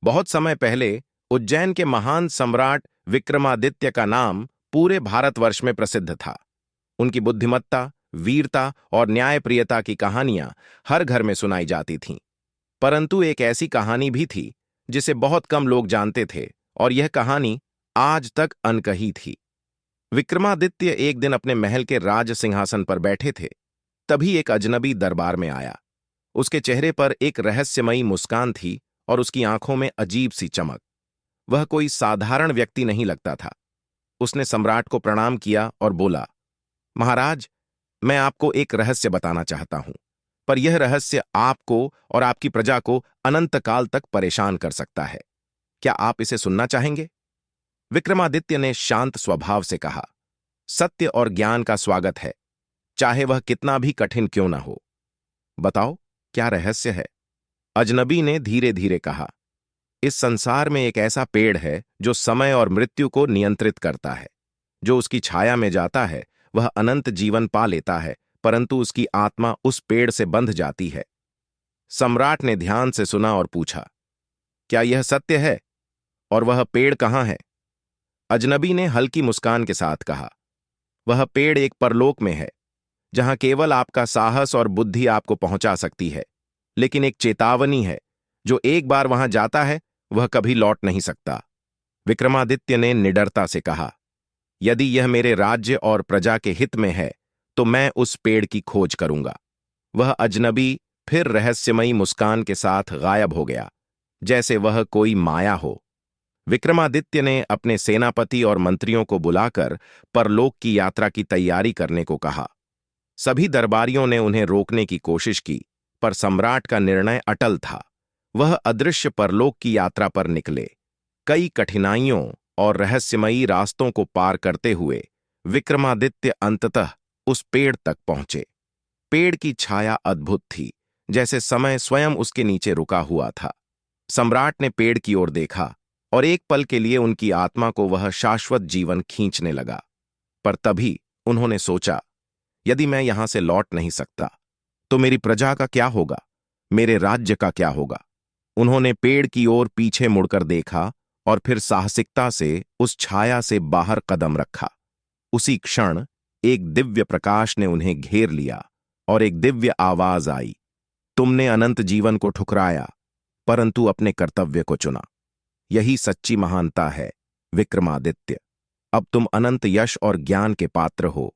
बहुत समय पहले उज्जैन के महान सम्राट विक्रमादित्य का नाम पूरे भारतवर्ष में प्रसिद्ध था। उनकी बुद्धिमत्ता, वीरता और न्यायप्रियता की कहानियां हर घर में सुनाई जाती थीं। परंतु एक ऐसी कहानी भी थी जिसे बहुत कम लोग जानते थे, और यह कहानी आज तक अनकही थी। विक्रमादित्य एक दिन अपने महल के राज सिंहासन पर बैठे थे। तभी एक अजनबी दरबार में आया। उसके चेहरे पर एक रहस्यमयी मुस्कान थी और उसकी आंखों में अजीब सी चमक। वह कोई साधारण व्यक्ति नहीं लगता था। उसने सम्राट को प्रणाम किया और बोला, महाराज, मैं आपको एक रहस्य बताना चाहता हूं, पर यह रहस्य आपको और आपकी प्रजा को अनंत काल तक परेशान कर सकता है। क्या आप इसे सुनना चाहेंगे? विक्रमादित्य ने शांत स्वभाव से कहा, सत्य और ज्ञान का स्वागत है, चाहे वह कितना भी कठिन क्यों ना हो। बताओ, क्या रहस्य है? अजनबी ने धीरे धीरे कहा, इस संसार में एक ऐसा पेड़ है जो समय और मृत्यु को नियंत्रित करता है। जो उसकी छाया में जाता है वह अनंत जीवन पा लेता है, परंतु उसकी आत्मा उस पेड़ से बंध जाती है। सम्राट ने ध्यान से सुना और पूछा, क्या यह सत्य है? और वह पेड़ कहाँ है? अजनबी ने हल्की मुस्कान के साथ कहा, वह पेड़ एक परलोक में है, जहां केवल आपका साहस और बुद्धि आपको पहुंचा सकती है। लेकिन एक चेतावनी है, जो एक बार वहां जाता है वह कभी लौट नहीं सकता। विक्रमादित्य ने निडरता से कहा, यदि यह मेरे राज्य और प्रजा के हित में है तो मैं उस पेड़ की खोज करूंगा। वह अजनबी फिर रहस्यमयी मुस्कान के साथ गायब हो गया, जैसे वह कोई माया हो। विक्रमादित्य ने अपने सेनापति और मंत्रियों को बुलाकर परलोक की यात्रा की तैयारी करने को कहा। सभी दरबारियों ने उन्हें रोकने की कोशिश की, पर सम्राट का निर्णय अटल था। वह अदृश्य परलोक की यात्रा पर निकले। कई कठिनाइयों और रहस्यमयी रास्तों को पार करते हुए विक्रमादित्य अंततः उस पेड़ तक पहुंचे। पेड़ की छाया अद्भुत थी, जैसे समय स्वयं उसके नीचे रुका हुआ था। सम्राट ने पेड़ की ओर देखा और एक पल के लिए उनकी आत्मा को वह शाश्वत जीवन खींचने लगा। पर तभी उन्होंने सोचा, यदि मैं यहां से लौट नहीं सकता तो मेरी प्रजा का क्या होगा, मेरे राज्य का क्या होगा? उन्होंने पेड़ की ओर पीछे मुड़कर देखा और फिर साहसिकता से उस छाया से बाहर कदम रखा। उसी क्षण एक दिव्य प्रकाश ने उन्हें घेर लिया और एक दिव्य आवाज आई, तुमने अनंत जीवन को ठुकराया, परंतु अपने कर्तव्य को चुना। यही सच्ची महानता है, विक्रमादित्य। अब तुम अनंत यश और ज्ञान के पात्र हो।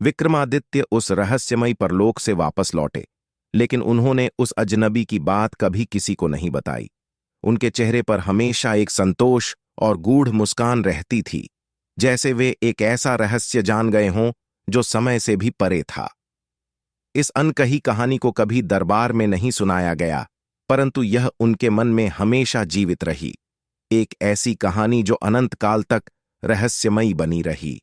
विक्रमादित्य उस रहस्यमयी परलोक से वापस लौटे, लेकिन उन्होंने उस अजनबी की बात कभी किसी को नहीं बताई। उनके चेहरे पर हमेशा एक संतोष और गूढ़ मुस्कान रहती थी, जैसे वे एक ऐसा रहस्य जान गए हों जो समय से भी परे था। इस अनकही कहानी को कभी दरबार में नहीं सुनाया गया, परंतु यह उनके मन में हमेशा जीवित रही। एक ऐसी कहानी जो अनंत काल तक रहस्यमयी बनी रही।